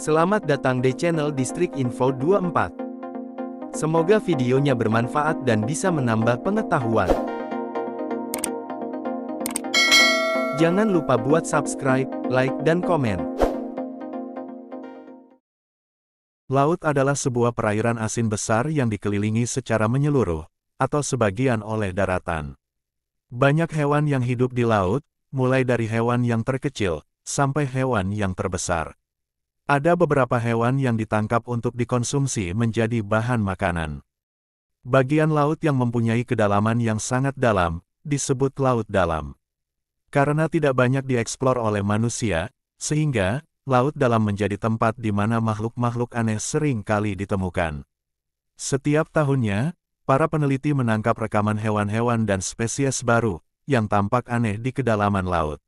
Selamat datang di channel Distrik Info 24. Semoga videonya bermanfaat dan bisa menambah pengetahuan. Jangan lupa buat subscribe, like, dan komen. Laut adalah sebuah perairan asin besar yang dikelilingi secara menyeluruh, atau sebagian oleh daratan. Banyak hewan yang hidup di laut, mulai dari hewan yang terkecil, sampai hewan yang terbesar. Ada beberapa hewan yang ditangkap untuk dikonsumsi menjadi bahan makanan. Bagian laut yang mempunyai kedalaman yang sangat dalam, disebut laut dalam. Karena tidak banyak dieksplor oleh manusia, sehingga laut dalam menjadi tempat di mana makhluk-makhluk aneh sering kali ditemukan. Setiap tahunnya, para peneliti menangkap rekaman hewan-hewan dan spesies baru, yang tampak aneh di kedalaman laut.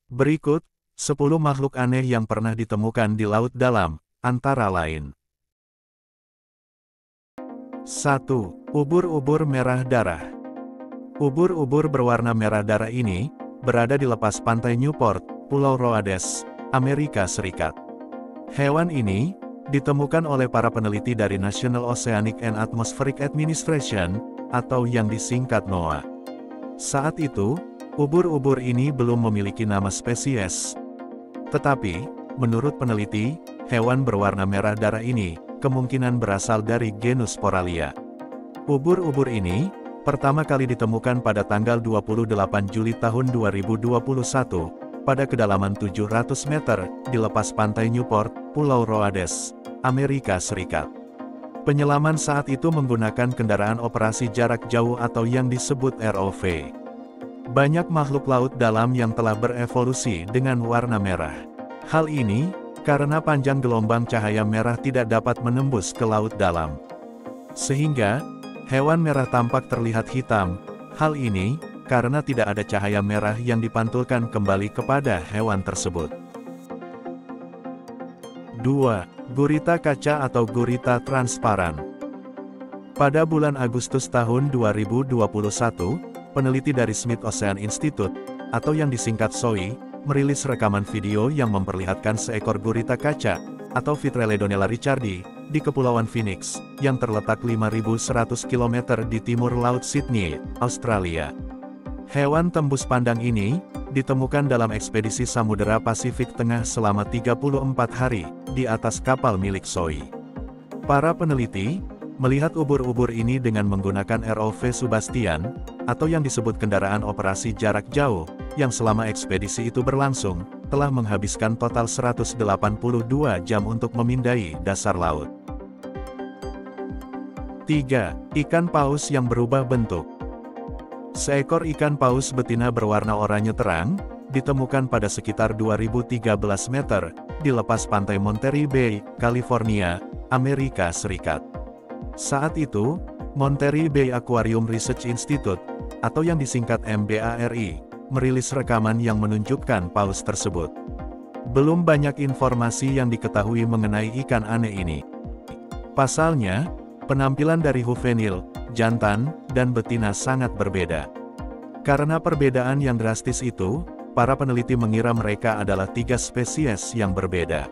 Berikut 10 makhluk aneh yang pernah ditemukan di laut dalam, antara lain. 1. Ubur-ubur merah darah. Ubur-ubur berwarna merah darah ini, berada di lepas pantai Newport, Pulau Roades, Amerika Serikat. Hewan ini, ditemukan oleh para peneliti dari National Oceanic and Atmospheric Administration, atau yang disingkat NOAA. Saat itu, ubur-ubur ini belum memiliki nama spesies. Tetapi, menurut peneliti, hewan berwarna merah darah ini kemungkinan berasal dari genus Poralia. Ubur-ubur ini pertama kali ditemukan pada tanggal 28 Juli tahun 2021 pada kedalaman 700 meter di lepas pantai Newport, Pulau Roades, Amerika Serikat. Penyelaman saat itu menggunakan kendaraan operasi jarak jauh atau yang disebut ROV. Banyak makhluk laut dalam yang telah berevolusi dengan warna merah. Hal ini, karena panjang gelombang cahaya merah tidak dapat menembus ke laut dalam. Sehingga, hewan merah tampak terlihat hitam. Hal ini, karena tidak ada cahaya merah yang dipantulkan kembali kepada hewan tersebut. 2. Gurita kaca atau gurita transparan. Pada bulan Agustus tahun 2021, peneliti dari Smith Ocean Institute, atau yang disingkat SOI, merilis rekaman video yang memperlihatkan seekor gurita kaca, atau Vitreledonella richardi, di Kepulauan Phoenix, yang terletak 5.100 km di timur Laut Sydney, Australia. Hewan tembus pandang ini, ditemukan dalam ekspedisi Samudera Pasifik Tengah selama 34 hari, di atas kapal milik SOI. Para peneliti melihat ubur-ubur ini dengan menggunakan ROV Subastian, atau yang disebut kendaraan operasi jarak jauh, yang selama ekspedisi itu berlangsung, telah menghabiskan total 182 jam untuk memindai dasar laut. 3. Ikan paus yang berubah bentuk. Seekor ikan paus betina berwarna oranye terang, ditemukan pada sekitar 2013 meter, di lepas pantai Monterey Bay, California, Amerika Serikat. Saat itu, Monterey Bay Aquarium Research Institute, atau yang disingkat MBARI, merilis rekaman yang menunjukkan paus tersebut. Belum banyak informasi yang diketahui mengenai ikan aneh ini. Pasalnya, penampilan dari juvenil, jantan, dan betina sangat berbeda. Karena perbedaan yang drastis itu, para peneliti mengira mereka adalah 3 spesies yang berbeda.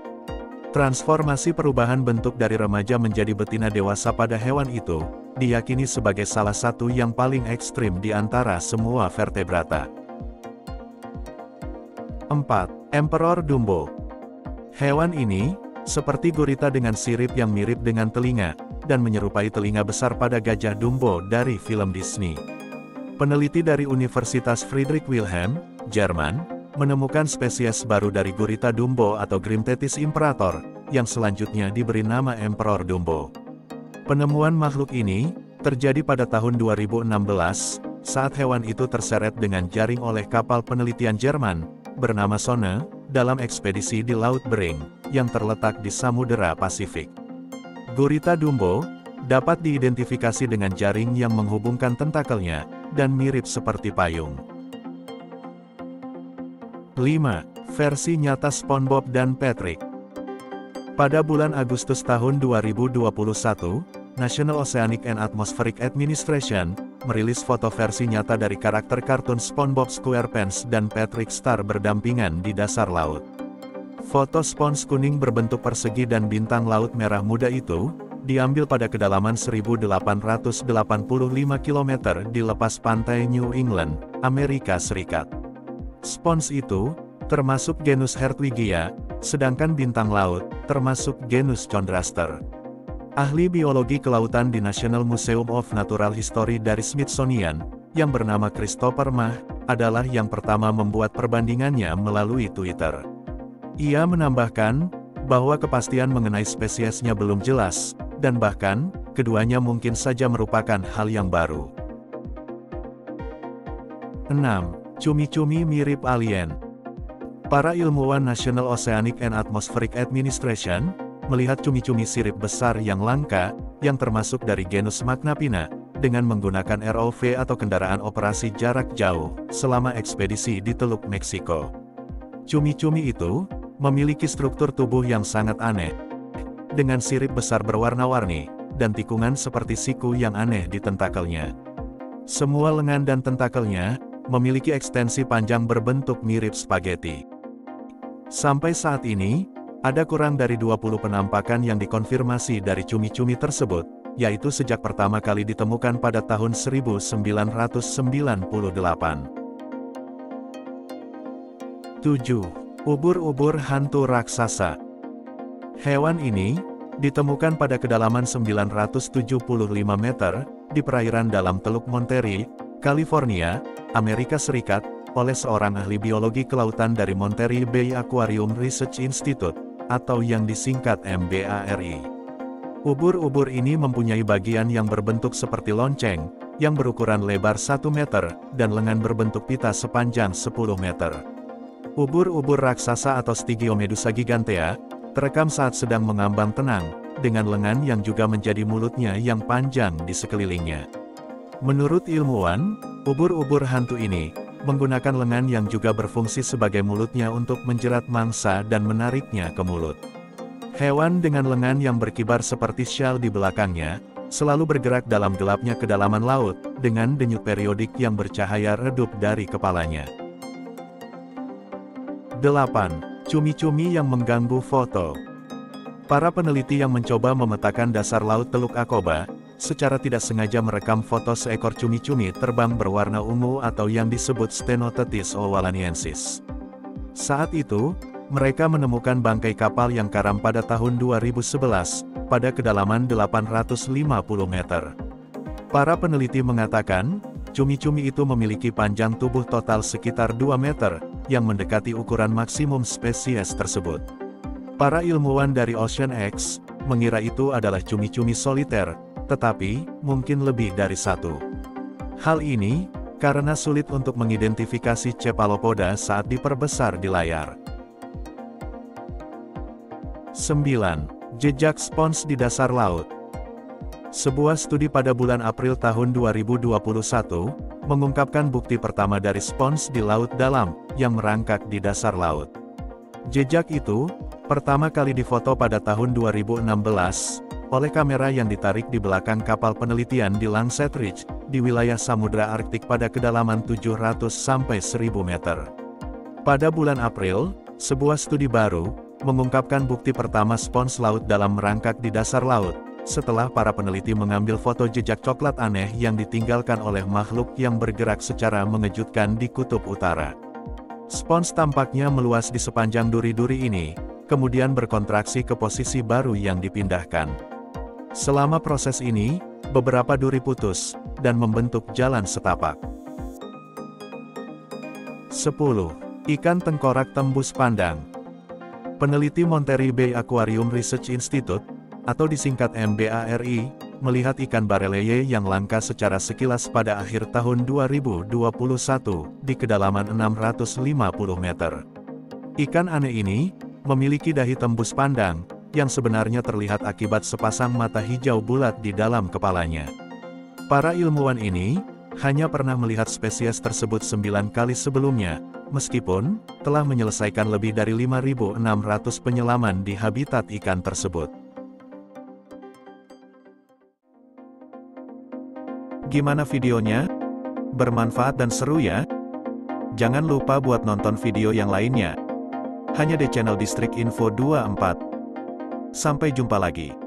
Transformasi perubahan bentuk dari remaja menjadi betina dewasa pada hewan itu, diyakini sebagai salah satu yang paling ekstrim di antara semua vertebrata. 4. Emperor Dumbo. Hewan ini, seperti gurita dengan sirip yang mirip dengan telinga, dan menyerupai telinga besar pada gajah Dumbo dari film Disney. Peneliti dari Universitas Friedrich Wilhelm, Jerman, menemukan spesies baru dari gurita Dumbo atau Grimtethys imperator, yang selanjutnya diberi nama Emperor Dumbo. Penemuan makhluk ini terjadi pada tahun 2016, saat hewan itu terseret dengan jaring oleh kapal penelitian Jerman, bernama Sonne, dalam ekspedisi di Laut Bering, yang terletak di Samudera Pasifik. Gurita Dumbo dapat diidentifikasi dengan jaring yang menghubungkan tentakelnya, dan mirip seperti payung. 5. Versi nyata SpongeBob dan Patrick. Pada bulan Agustus tahun 2021, National Oceanic and Atmospheric Administration merilis foto versi nyata dari karakter kartun SpongeBob SquarePants dan Patrick Star berdampingan di dasar laut. Foto spons kuning berbentuk persegi dan bintang laut merah muda itu, diambil pada kedalaman 1885 km di lepas pantai New England, Amerika Serikat. Spons itu, termasuk genus Hertwiggia, sedangkan bintang laut, termasuk genus Chondraster. Ahli biologi kelautan di National Museum of Natural History dari Smithsonian, yang bernama Christopher Mah, adalah yang pertama membuat perbandingannya melalui Twitter. Ia menambahkan, bahwa kepastian mengenai spesiesnya belum jelas, dan bahkan, keduanya mungkin saja merupakan hal yang baru. 6. Cumi-cumi mirip alien. Para ilmuwan National Oceanic and Atmospheric Administration, melihat cumi-cumi sirip besar yang langka, yang termasuk dari genus Magnaphina, dengan menggunakan ROV atau kendaraan operasi jarak jauh, selama ekspedisi di Teluk Meksiko. Cumi-cumi itu, memiliki struktur tubuh yang sangat aneh, dengan sirip besar berwarna-warni, dan tikungan seperti siku yang aneh di tentakelnya. Semua lengan dan tentakelnya, memiliki ekstensi panjang berbentuk mirip spaghetti. Sampai saat ini, ada kurang dari 20 penampakan yang dikonfirmasi dari cumi-cumi tersebut, yaitu sejak pertama kali ditemukan pada tahun 1998. 7. Ubur-ubur hantu raksasa. Hewan ini, ditemukan pada kedalaman 975 meter, di perairan dalam Teluk Monterey, California, Amerika Serikat, oleh seorang ahli biologi kelautan dari Monterey Bay Aquarium Research Institute, atau yang disingkat MBARI. Ubur-ubur ini mempunyai bagian yang berbentuk seperti lonceng, yang berukuran lebar 1 meter, dan lengan berbentuk pita sepanjang 10 meter. Ubur-ubur raksasa atau Stygiomedusa gigantea, terekam saat sedang mengambang tenang, dengan lengan yang juga menjadi mulutnya yang panjang di sekelilingnya. Menurut ilmuwan, ubur-ubur hantu ini, menggunakan lengan yang juga berfungsi sebagai mulutnya untuk menjerat mangsa dan menariknya ke mulut. Hewan dengan lengan yang berkibar seperti syal di belakangnya, selalu bergerak dalam gelapnya kedalaman laut, dengan denyut periodik yang bercahaya redup dari kepalanya. 8. Cumi-cumi yang mengganggu foto. Para peneliti yang mencoba memetakan dasar laut Teluk Aqaba, secara tidak sengaja merekam foto seekor cumi-cumi terbang berwarna ungu atau yang disebut Stenothetis owalaniensis. Saat itu, mereka menemukan bangkai kapal yang karam pada tahun 2011, pada kedalaman 850 meter. Para peneliti mengatakan, cumi-cumi itu memiliki panjang tubuh total sekitar 2 meter, yang mendekati ukuran maksimum spesies tersebut. Para ilmuwan dari OceanX, mengira itu adalah cumi-cumi soliter, tetapi, mungkin lebih dari satu. Hal ini, karena sulit untuk mengidentifikasi cephalopoda saat diperbesar di layar. 9. Jejak spons di dasar laut. Sebuah studi pada bulan April tahun 2021, mengungkapkan bukti pertama dari spons di laut dalam, yang merangkak di dasar laut. Jejak itu, pertama kali difoto pada tahun 2016, oleh kamera yang ditarik di belakang kapal penelitian di Lancet Ridge, di wilayah Samudra Arktik pada kedalaman 700 sampai 1000 meter. Pada bulan April, sebuah studi baru, mengungkapkan bukti pertama spons laut dalam merangkak di dasar laut, setelah para peneliti mengambil foto jejak coklat aneh yang ditinggalkan oleh makhluk yang bergerak secara mengejutkan di kutub utara. Spons tampaknya meluas di sepanjang duri-duri ini, kemudian berkontraksi ke posisi baru yang dipindahkan. Selama proses ini, beberapa duri putus, dan membentuk jalan setapak. 10. Ikan tengkorak tembus pandang. Peneliti Monterey Bay Aquarium Research Institute, atau disingkat MBARI, melihat ikan bareleye yang langka secara sekilas pada akhir tahun 2021, di kedalaman 650 meter. Ikan aneh ini, memiliki dahi tembus pandang, yang sebenarnya terlihat akibat sepasang mata hijau bulat di dalam kepalanya. Para ilmuwan ini, hanya pernah melihat spesies tersebut 9 kali sebelumnya, meskipun, telah menyelesaikan lebih dari 5.600 penyelaman di habitat ikan tersebut. Gimana videonya? Bermanfaat dan seru ya? Jangan lupa buat nonton video yang lainnya. Hanya di channel Distrik Info 24. Sampai jumpa lagi.